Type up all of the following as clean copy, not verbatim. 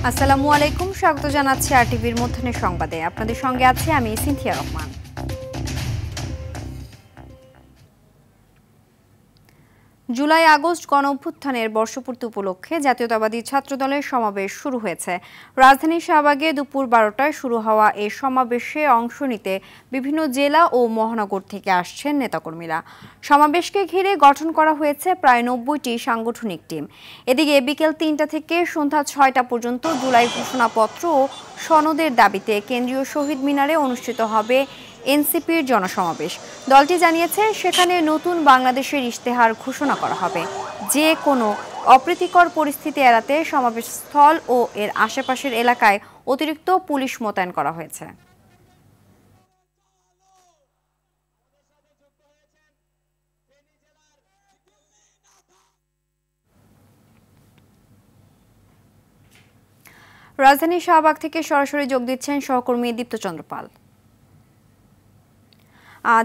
আসসালামু আলাইকুম, স্বাগত জানাচ্ছি আরটিভির মধ্যাহ্নের সংবাদে। আপনাদের সঙ্গে আছি আমি সিনথিয়া রহমান। জুলাই আগস্ট গণঅভ্যুত্থানের বর্ষপূর্তি উপলক্ষে জাতীয়তাবাদী ছাত্রদলের সমাবেশ শুরু হয়েছে। রাজধানীর শাহবাগে দুপুর 12টায় শুরু হওয়া এই সমাবেশে অংশ নিতে বিভিন্ন জেলা ও মহানগর থেকে আসছেন নেতাকর্মীরা। সমাবেশকে ঘিরে গঠন করা হয়েছে প্রায় 90টি সাংগঠনিক টিম। এদিকে বিকেল 3টা থেকে সন্ধ্যা 6টা পর্যন্ত জুলাই ঘোষণাপত্র ও সনদের দাবিতে কেন্দ্রীয় শহীদ মিনারে অনুষ্ঠিত হবে এনসিপির জনসমাবেশ। দলটি জানিয়েছে সেখানে নতুন বাংলাদেশের ইশতেহার ঘোষণা করা হবে। যে কোনো অপ্রীতিকর পরিস্থিতি এড়াতে সমাবেশ স্থল ও এর আশেপাশের এলাকায় অতিরিক্ত পুলিশ মোতায়েন করা হয়েছে। রাজধানীর শাহবাগ থেকে সরাসরি যোগ দিচ্ছেন সহকর্মী দীপ্তচন্দ্র পাল।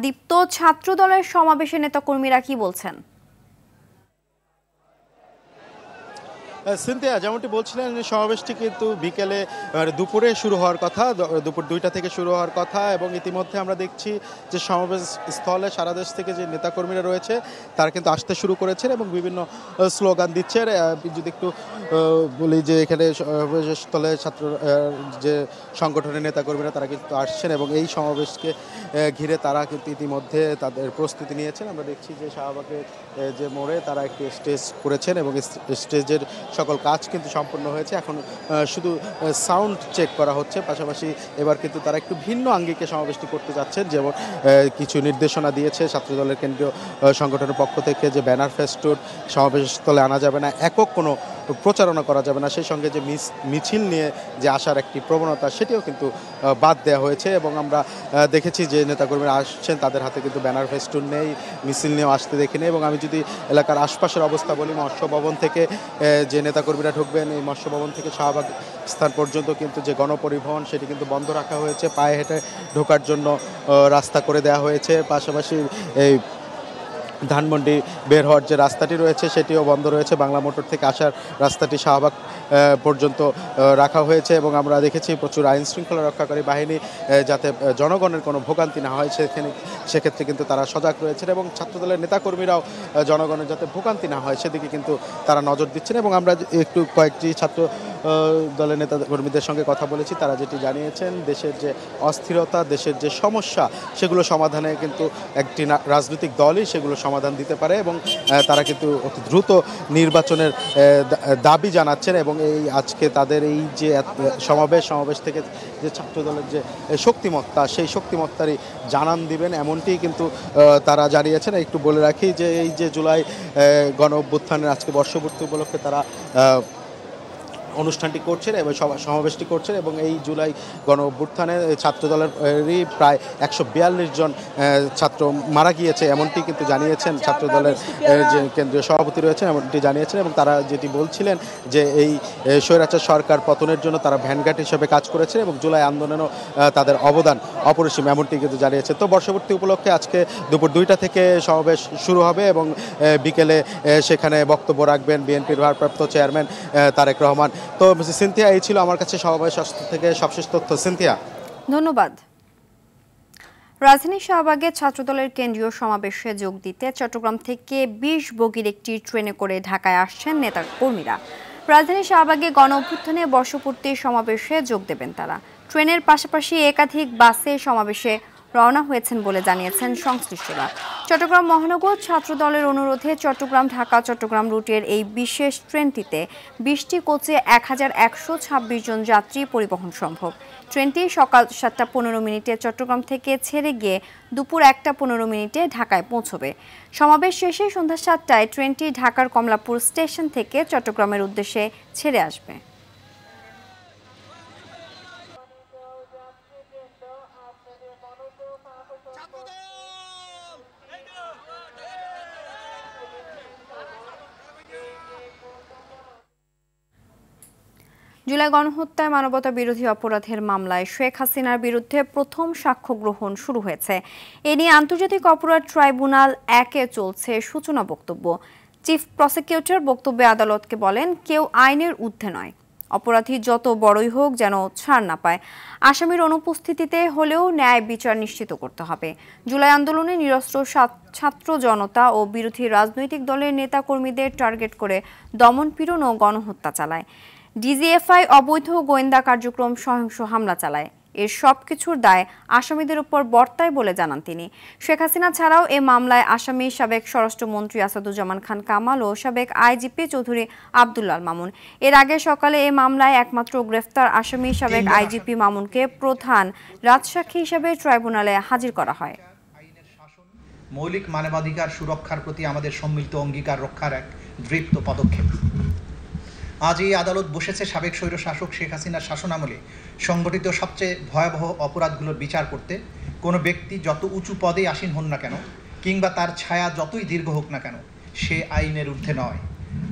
দীপ্ত, ছাত্র দলের সমাবেশে নেতাকর্মীরা কি বলছেন? সিনথিয়া, যেমনটি বলছিলেন সমাবেশটি কিন্তু বিকেলে দুপুরে শুরু হওয়ার কথা, দুপুর 2টা থেকে শুরু হওয়ার কথা এবং ইতিমধ্যে আমরা দেখছি যে সমাবেশ স্থলে সারা দেশ থেকে যে নেতাকর্মীরা রয়েছে তারা কিন্তু আসতে শুরু করেছেন এবং বিভিন্ন স্লোগান দিচ্ছেন। যদি একটু বলি যে এখানে সমাবেশ স্থলে ছাত্র যে সংগঠনের নেতাকর্মীরা তারা কিন্তু আসছেন এবং এই সমাবেশকে ঘিরে তারা কিন্তু ইতিমধ্যে তাদের প্রস্তুতি নিয়েছেন। আমরা দেখছি যে শাহবাগের যে মোড়ে তারা একটি স্টেজ করেছেন এবং স্টেজের সকল কাজ কিন্তু সম্পূর্ণ হয়েছে। এখন শুধু সাউন্ড চেক করা হচ্ছে। পাশাপাশি এবার কিন্তু তারা একটু ভিন্ন আঙ্গিকে সমাবেশটি করতে যাচ্ছেন, যেমন কিছু নির্দেশনা দিয়েছে ছাত্রদলের কেন্দ্রীয় সংগঠনের পক্ষ থেকে যে ব্যানার ফেস্টুন সমাবেশস্থলে আনা যাবে না, একক কোনো প্রচারণা করা যাবে না, সেই সঙ্গে যে মিছিল নিয়ে যে আসার একটি প্রবণতা সেটিও কিন্তু বাদ দেওয়া হয়েছে। এবং আমরা দেখেছি যে নেতাকর্মীরা আসছেন, তাদের হাতে কিন্তু ব্যানার ফেস্টুন নেই, মিছিল নিয়েও আসতে দেখিনি। এবং আমি যদি এলাকার আশপাশের অবস্থা বলি, মৎস্য ভবন থেকে যে নেতাকর্মীরা ঢুকবেন, এই মৎস্য ভবন থেকে শাহবাগ স্থান পর্যন্ত কিন্তু যে গণপরিবহন সেটি কিন্তু বন্ধ রাখা হয়েছে, পায়ে হেঁটে ঢোকার জন্য রাস্তা করে দেওয়া হয়েছে। পাশাপাশি এই ধানমন্ডি বের হওয়ার যে রাস্তাটি রয়েছে সেটিও বন্ধ রয়েছে। বাংলা মোটর থেকে আসার রাস্তাটি শাহবাগ পর্যন্ত রাখা হয়েছে এবং আমরা দেখেছি প্রচুর আইন শৃঙ্খলা রক্ষাকারী বাহিনী যাতে জনগণের কোনো ভোগান্তি না হয় সেক্ষেত্রে কিন্তু তারা সজাগ রয়েছেন এবং ছাত্রদলের নেতাকর্মীরাও জনগণের যাতে ভোগান্তি না হয় সেদিকে কিন্তু তারা নজর দিচ্ছেন। এবং আমরা একটু কয়েকটি ছাত্র দলের নেতাকর্মীদের সঙ্গে কথা বলেছি, তারা যেটি জানিয়েছেন দেশের যে অস্থিরতা, দেশের যে সমস্যা সেগুলো সমাধানে কিন্তু একটি রাজনৈতিক দলই সেগুলো সমাধান দিতে পারে এবং তারা কিন্তু অতি দ্রুত নির্বাচনের দাবি জানাচ্ছেন। এবং এই আজকে তাদের এই যে সমাবেশ থেকে যে ছাত্রদলের যে শক্তিমত্তা, সেই শক্তিমত্তারই জানান দিবেন এমনটি কিন্তু তারা জানিয়েছেন। একটু বলে রাখি যে এই যে জুলাই গণ অভ্যুত্থানের আজকে বর্ষপূর্তি উপলক্ষে তারা অনুষ্ঠানটি করছেন এবং সমাবেশটি করছেন এবং এই জুলাই গণ অভ্যুত্থানে ছাত্রদলেরই প্রায় 142 জন ছাত্র মারা গিয়েছে এমনটি কিন্তু জানিয়েছেন ছাত্রদলের যে কেন্দ্রীয় সভাপতি রয়েছেন, এমনটি জানিয়েছেন। এবং তারা যেটি বলছিলেন যে এই স্বৈরাচার সরকার পতনের জন্য তারা ভ্যানগার্ড হিসেবে কাজ করেছেন এবং জুলাই আন্দোলনেও তাদের অবদান অপরিসীম এমনটি কিন্তু জানিয়েছে। তো বর্ষপূর্তি উপলক্ষে আজকে দুপুর 2টা থেকে সমাবেশ শুরু হবে এবং বিকেলে সেখানে বক্তব্য রাখবেন বিএনপির ভারপ্রাপ্ত চেয়ারম্যান তারেক রহমান। তো সিনথিয়া, এই ছিল আমার কাছে সমাবেশ থেকে সবশেষ তথ্য। সিনথিয়া, ধন্যবাদ। রাজধানীর শাহবাগে ছাত্রদলের কেন্দ্রীয় সমাবেশে যোগ দিতে চট্টগ্রাম থেকে 20 বগির একটি ট্রেনে করে ঢাকায় আসছেন নেতা কর্মীরা। রাজধানীর শাহবাগে গণ অভ্যুত্থানে বর্ষপূর্তির সমাবেশে যোগ দেবেন তারা। ট্রেনের পাশাপাশি একাধিক বাসে সমাবেশে রওনা হয়েছেন বলে জানিয়েছেন সংশ্লিষ্টরা। চট্টগ্রাম মহানগর ছাত্র দলের অনুরোধে চট্টগ্রাম ঢাকা চট্টগ্রাম রুটের এই বিশেষ ট্রেনটিতে 20টি কোচে 1126 জন যাত্রী পরিবহন সম্ভব। ট্রেনটি সকাল 7টা 15 মিনিটে চট্টগ্রাম থেকে ছেড়ে গিয়ে দুপুর 1টা 15 মিনিটে ঢাকায় পৌঁছবে। সমাবেশ শেষে সন্ধ্যা 7টায় ট্রেনটি ঢাকার কমলাপুর স্টেশন থেকে চট্টগ্রামের উদ্দেশ্যে ছেড়ে আসবে। জুলাই গণহত্যায় মানবতা বিরোধী অপরাধের মামলায় শেখ হাসিনার বিরুদ্ধে প্রথম সাক্ষ্য গ্রহণ শুরু হয়েছে। এ নিয়ে আন্তর্জাতিক অপরাধ ট্রাইব্যুনাল 1-এ চলছে সূচনা বক্তব্য। চিফ প্রসিকিউটর বক্তব্যে আদালতকে বলেন, কেউ আইনের ঊর্ধ্বে নয়। অপরাধী যত বড়ই হোক যেন ছাড় না পায়। আসামির অনুপস্থিতিতে হলেও ন্যায় বিচার নিশ্চিত করতে হবে। জুলাই আন্দোলনে নিরস্ত্র ছাত্র জনতা ও বিরোধী রাজনৈতিক দলের নেতাকর্মীদের টার্গেট করে দমনপীড়ন ও গণহত্যা চালায়। ডিজিএফআই অবৈধ গোয়েন্দা কার্যক্রম সহিংস হামলা চালায়। এর সবকিছুর দায় আসামিদের উপর বর্তায় বলে জানান তিনি। শেখ হাসিনা ছাড়াও এ মামলায় আসামি সাবেক স্বরাষ্ট্রমন্ত্রী আসাদুজ্জামান খান কামাল ও সাবেক আইজিপি চৌধুরী আব্দুল্লাহ মামুন। এর আগে সকালে এ মামলায় একমাত্র গ্রেফতার আসামি সাবেক আইজিপি মামুনকে প্রধান রাজসাক্ষী হিসেবে ট্রাইব্যুনালে হাজির করা হয়। মৌলিক মানবাধিকার সুরক্ষার প্রতি আমাদের সম্মিলিত অঙ্গীকার রক্ষার এক দৃপ্ত পদক্ষেপ। আজ এই আদালত বসেছে সাবেক স্বৈরশাসক শেখ হাসিনার শাসনামলে সংগঠিত সবচেয়ে ভয়াবহ অপরাধগুলোর বিচার করতে। কোনো ব্যক্তি যত উঁচু পদে আসীন হন না কেন কিংবা তার ছায়া যতই দীর্ঘ হোক না কেন, সে আইনের ঊর্ধ্বে নয়।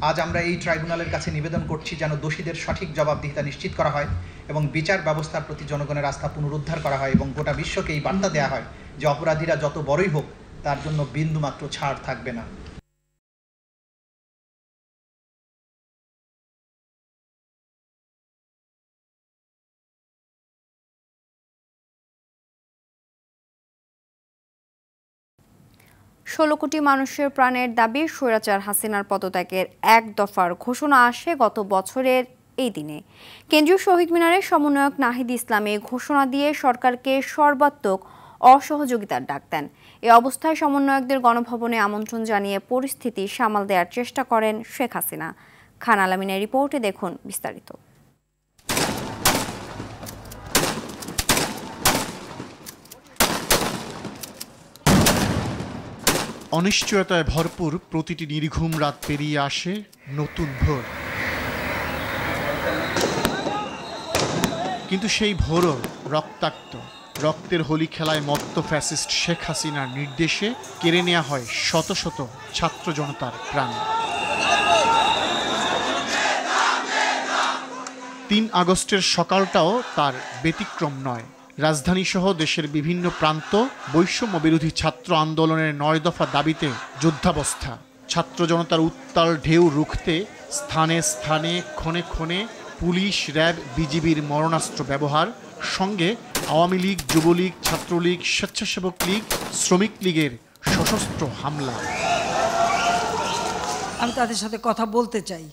আজ আমরা এই ট্রাইব্যুনালের কাছে নিবেদন করছি যেন দোষীদের সঠিক জবাবদিহিতা নিশ্চিত করা হয় এবং বিচার ব্যবস্থার প্রতি জনগণের আস্থা পুনরুদ্ধার করা হয় এবং গোটা বিশ্বকে এই বার্তা দেওয়া হয় যে অপরাধীরা যত বড়ই হোক তার জন্য বিন্দুমাত্র ছাড় থাকবে না। ষোলো কোটি মানুষের প্রাণের দাবি স্বৈরাচার হাসিনার পদত্যাগের এক দফার ঘোষণা আসে গত বছরের এই দিনে। কেন্দ্রীয় শহীদ মিনারের সমন্বয়ক নাহিদ ইসলাম এই ঘোষণা দিয়ে সরকারকে সর্বাত্মক অসহযোগিতার ডাক দেন। এ অবস্থায় সমন্বয়কদের গণভবনে আমন্ত্রণ জানিয়ে পরিস্থিতি সামাল দেওয়ার চেষ্টা করেন শেখ হাসিনা। খান আলামিনের রিপোর্টে দেখুন বিস্তারিত। অনিশ্চয়তায় ভরপুর প্রতিটি নির্ঘুম রাত পেরিয়ে আসে নতুন ভোর। কিন্তু সেই ভোরও রক্তাক্ত। রক্তের হোলি খেলায় মত্ত ফ্যাসিস্ট শেখ হাসিনার নির্দেশে কেড়ে নেওয়া হয় শত শত ছাত্র জনতার প্রাণ। ৩ আগস্টের সকালটাও তার ব্যতিক্রম নয়। রাজধানীসহ দেশের বিভিন্ন প্রান্ত বৈষম্য বিরোধী ছাত্র আন্দোলনের 9 দফা দাবিতে যুদ্ধাবস্থা। ছাত্র জনতার উত্তাল ঢেউ রুখতে স্থানে স্থানে ক্ষণে ক্ষণে পুলিশ, র্যাব, বিজিবির মরণাস্ত্র ব্যবহার, সঙ্গে আওয়ামী লীগ, যুবলীগ, ছাত্রলীগ, স্বেচ্ছাসেবক লীগ, শ্রমিক লীগের সশস্ত্র হামলা। আমি তাদের সাথে কথা বলতে চাই,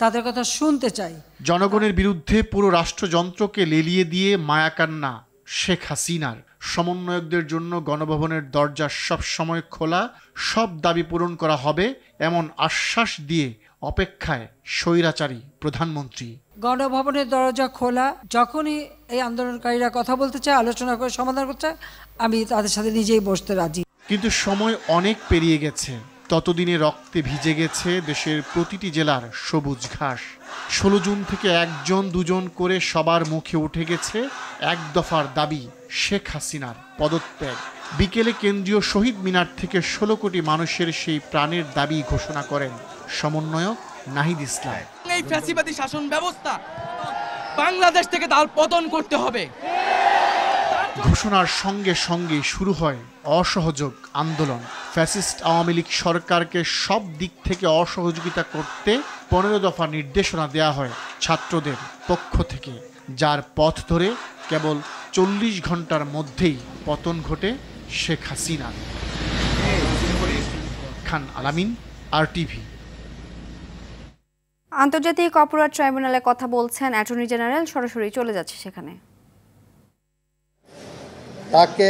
তাদের কথা শুনতে চাই। জনগণের বিরুদ্ধে পুরো রাষ্ট্রযন্ত্রকে লেলিয়ে দিয়ে মায়াকান্না শেখ হাসিনার। সমন্বয়কদের জন্য গণভবনের দরজা সব সময় খোলা, সব দাবি পূরণ করা হবে এমন আশ্বাস দিয়ে অপেক্ষায় স্বৈরাচারী প্রধানমন্ত্রী। গণভবনের দরজা খোলা, যখনই এই আন্দোলনকারীরা কথা বলতে চায়, আলোচনা করে সমাধান করতে চায়, আমি তাদের সাথে নিজেই বসতে রাজি। কিন্তু সময় অনেক পেরিয়ে গেছে। ততদিনে রক্তে ভিজে গেছে দেশের প্রতিটি জেলার সবুজ ঘাস। 16 জুন থেকে 1-2 করে সবার মুখে উঠে গেছে এক দফার দাবি, শেখ হাসিনার পদত্যাগ। বিকেলে কেন্দ্রীয় শহীদ মিনার থেকে 16 কোটি মানুষের সেই প্রাণের দাবি ঘোষণা করেন সমন্বয়ক নাহিদ ইসলাম। এই ফ্যাসিবাদী শাসন ব্যবস্থা বাংলাদেশ থেকে তার পতন করতে হবে। ঘোষণার সঙ্গে সঙ্গে শুরু হয় অসহযোগ আন্দোলন। ফ্যাসিস্ট আওয়ামী লীগ সরকারকে সব দিক থেকে অসহযোগিতা করতে 15 দফা নির্দেশনা দেয়া হয় ছাত্রদের পক্ষ থেকে, যার পথ ধরে কেবল 40 ঘন্টার মধ্যেই পতন ঘটে শেখ হাসিনার। খান আলামিন, RTV। আন্তর্জাতিক অপরাধ ট্রাইব্যুনালে কথা বলছেন অ্যাটর্নি জেনারেল, সরাসরি চলে যাচ্ছে সেখানে। তাকে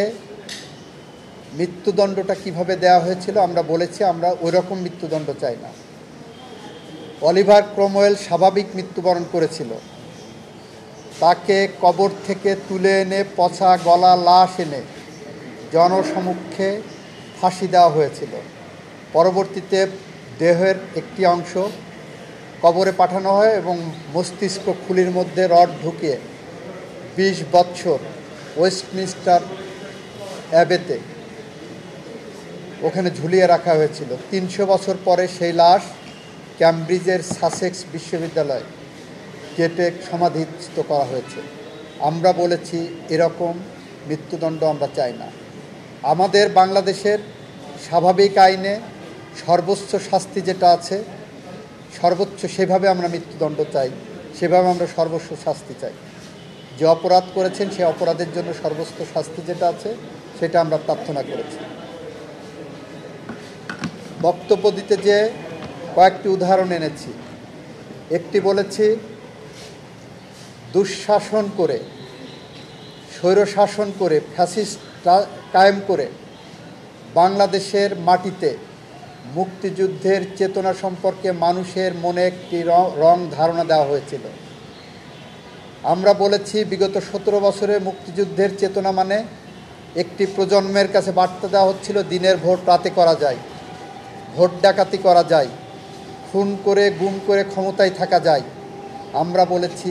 মৃত্যুদণ্ডটা কিভাবে দেওয়া হয়েছিল আমরা বলেছি আমরা ওই রকম মৃত্যুদণ্ড চাই না। অলিভার ক্রমওয়েল স্বাভাবিক মৃত্যুবরণ করেছিল। তাকে কবর থেকে তুলে এনে পচা গলা লাশ এনে জনসমক্ষে ফাঁসি দেওয়া হয়েছিল। পরবর্তীতে দেহের একটি অংশ কবরে পাঠানো হয় এবং মস্তিষ্ক খুলির মধ্যে রড ঢুকিয়ে 20 বৎসর ওয়েস্টমিনস্টার অ্যাবেতে ওখানে ঝুলিয়ে রাখা হয়েছিল। 300 বছর পরে সেই লাশ ক্যামব্রিজের সাসেক্স বিশ্ববিদ্যালয়ে কেটে সমাধিস্থ করা হয়েছে। আমরা বলেছি এরকম মৃত্যুদণ্ড আমরা চাই না। আমাদের বাংলাদেশের স্বাভাবিক আইনে সর্বোচ্চ শাস্তি যেটা আছে, সর্বোচ্চ সেভাবে আমরা মৃত্যুদণ্ড চাই। সেভাবে আমরা সর্বস্ব শাস্তি চাই। যে অপরাধ করেছেন সে অপরাধের জন্য সর্বোচ্চ শাস্তি যেটা আছে সেটা আমরা প্রার্থনা করেছি। বক্তব্য দিতে যে কয়েকটি উদাহরণ এনেছি। একটি বলেছি, দুঃশাসন করে, স্বৈরশাসন করে, ফ্যাসিস্ট কায়েম করে বাংলাদেশের মাটিতে মুক্তিযুদ্ধের চেতনা সম্পর্কে মানুষের মনে একটি রং ধারণা দেওয়া হয়েছিল। আমরা বলেছি বিগত 17 বছরে মুক্তিযুদ্ধের চেতনা মানে একটি প্রজন্মের কাছে বার্তা দেওয়া হচ্ছিল দিনের ভোট রাতে করা যায়, ভোট ডাকাতি করা যায়, খুন করে গুম করে ক্ষমতায় থাকা যায়। আমরা বলেছি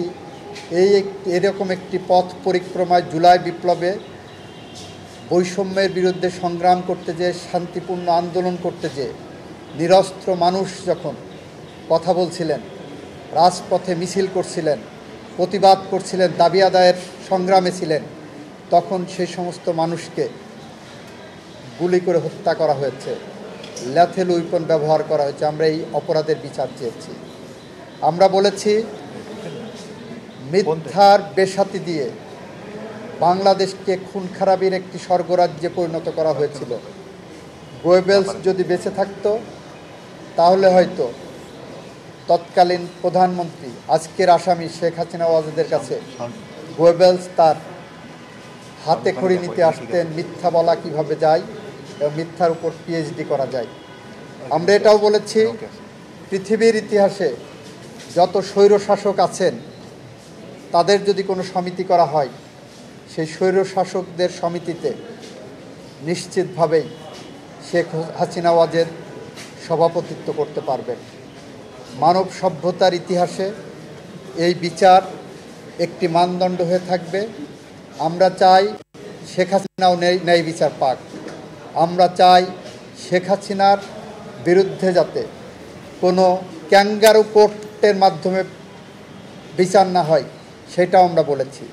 এরকম একটি পথ পরিক্রমায় জুলাই বিপ্লবে বৈষম্যের বিরুদ্ধে সংগ্রাম করতে যেয়ে, শান্তিপূর্ণ আন্দোলন করতে যেয়ে নিরস্ত্র মানুষ যখন কথা বলছিলেন, রাজপথে মিছিল করছিলেন, প্রতিবাদ করছিলেন, দাবি আদায়ের সংগ্রামে ছিলেন, তখন সেই সমস্ত মানুষকে গুলি করে হত্যা করা হয়েছে, ল্যাথেল উইপন ব্যবহার করা হয়েছে। আমরা এই অপরাধের বিচার চেয়েছি। আমরা বলেছি মিথ্যার বেসাতি দিয়ে বাংলাদেশকে খুন খারাপির একটি স্বর্গরাজ্যে পরিণত করা হয়েছিল। গোয়েবেলস যদি বেঁচে থাকতো তাহলে হয়তো তৎকালীন প্রধানমন্ত্রী, আজকের আসামি শেখ হাসিনা ওয়াজেদের কাছে গোয়েবেলস তার হাতে খড়ি নিতে আসতেন, মিথ্যা বলা কিভাবে যায় এবং মিথ্যার উপর পিএইচডি করা যায়। আমরা এটাও বলেছি পৃথিবীর ইতিহাসে যত স্বৈরশাসক আছেন তাদের যদি কোনো সমিতি করা হয়, সেই স্বৈরশাসকদের সমিতিতে নিশ্চিতভাবেই শেখ হাসিনা ওয়াজেদ সভাপতিত্ব করতে পারবেন। মানব সভ্যতার ইতিহাসে এই বিচার একটি মানদণ্ড হয়ে থাকবে। আমরা চাই শেখ হাসিনাও ন্যায় বিচার পাক। আমরা চাই শেখ হাসিনার বিরুদ্ধে যাতে কোনো ক্যাঙ্গারু কোর্টের মাধ্যমে বিচার না হয় সেটাও আমরা বলেছি।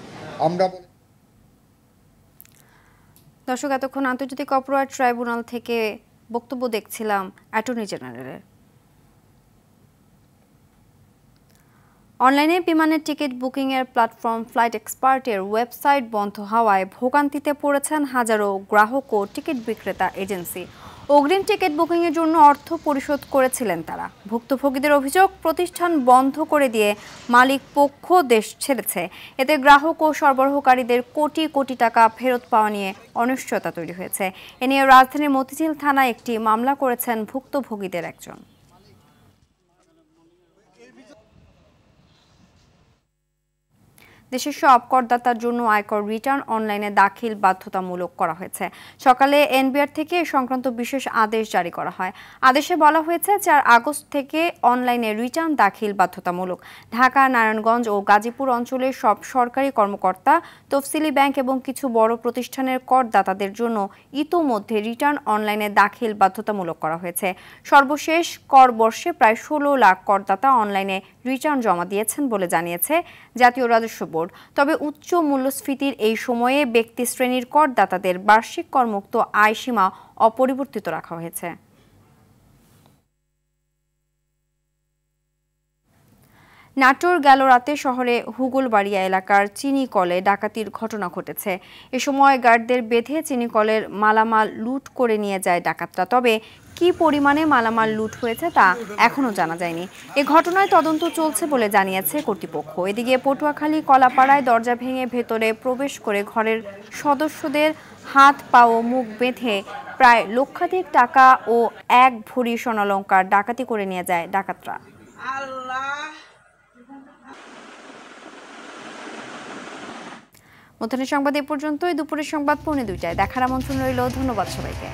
দর্শক, এতক্ষণ আন্তর্জাতিক অপরাধ ট্রাইব্যুনাল থেকে বক্তব্য দেখছিলাম অ্যাটর্নি জেনারেলের। অনলাইনে বিমানের টিকিট বুকিংয়ের প্ল্যাটফর্ম ফ্লাইট এক্সপার্টের ওয়েবসাইট বন্ধ হওয়ায় ভোগান্তিতে পড়েছেন হাজারো গ্রাহক ও টিকিট বিক্রেতা এজেন্সি। অগ্রিম টিকিট বুকিংয়ের জন্য অর্থ পরিশোধ করেছিলেন তারা। ভুক্তভোগীদের অভিযোগ, প্রতিষ্ঠান বন্ধ করে দিয়ে মালিক পক্ষ দেশ ছেড়েছে। এতে গ্রাহক ও সরবরাহকারীদের কোটি কোটি টাকা ফেরত পাওয়া নিয়ে অনিশ্চয়তা তৈরি হয়েছে। এ নিয়ে রাজধানীর মতিঝিল থানায় একটি মামলা করেছেন ভুক্তভোগীদের একজন। দেশের সব করদাতার জন্য আয়কর রিটার্ন অনলাইনে দাখিল বাধ্যতামূলক করা হয়েছে। সকালে এনবিআর থেকে সংক্রান্ত বিশেষ আদেশ জারি করা হয়। আদেশে বলা হয়েছে 4 আগস্ট থেকে অনলাইনে রিটার্ন দাখিল বাধ্যতামূলক। ঢাকা, নারায়ণগঞ্জ ও গাজীপুর অঞ্চলের সব সরকারি কর্মকর্তা, তফসিলি ব্যাংক এবং কিছু বড় প্রতিষ্ঠানের করদাতাদের জন্য ইতোমধ্যে রিটার্ন অনলাইনে দাখিল বাধ্যতামূলক করা হয়েছে। সর্বশেষ কর বর্ষে প্রায় 16 লাখ করদাতা অনলাইনে রিটার্ন জমা দিয়েছেন বলে জানিয়েছে জাতীয় রাজস্ব বোর্ড। তবে উচ্চ মূল্যস্ফীতির এই সময়ে ব্যক্তি শ্রেণীর করদাতাদের বার্ষিক করমুক্ত আয় সীমা অপরিবর্তিত রাখা হয়েছে। নাটোর গেল রাতে শহরে হুগলবাড়িয়া এলাকার চিনি কলে ডাকাতির ঘটনা ঘটেছে। এ সময় গার্ডদের বেঁধে চিনি কলের মালামাল লুট করে নিয়ে যায় ডাকাতরা। তবে কি পরিমাণে মালামাল লুট হয়েছে তা এখনো জানা যায়নি। এ ঘটনায় তদন্ত চলছে বলে জানিয়েছে কর্তৃপক্ষ। এদিকে পটুয়াখালী কলাপাড়ায় দরজা ভেঙে ভেতরে প্রবেশ করে ঘরের সদস্যদের হাত পা ও মুখ বেঁধে প্রায় লক্ষাধিক টাকা ও 1 ভরি স্বর্ণালংকার ডাকাতি করে নিয়ে যায় ডাকাতরা। মধ্যাহ্নের সংবাদ এ পর্যন্তই। দুপুরের সংবাদ 2:45টায় দেখার আমন্ত্রণ রইল। ধন্যবাদ সবাইকে।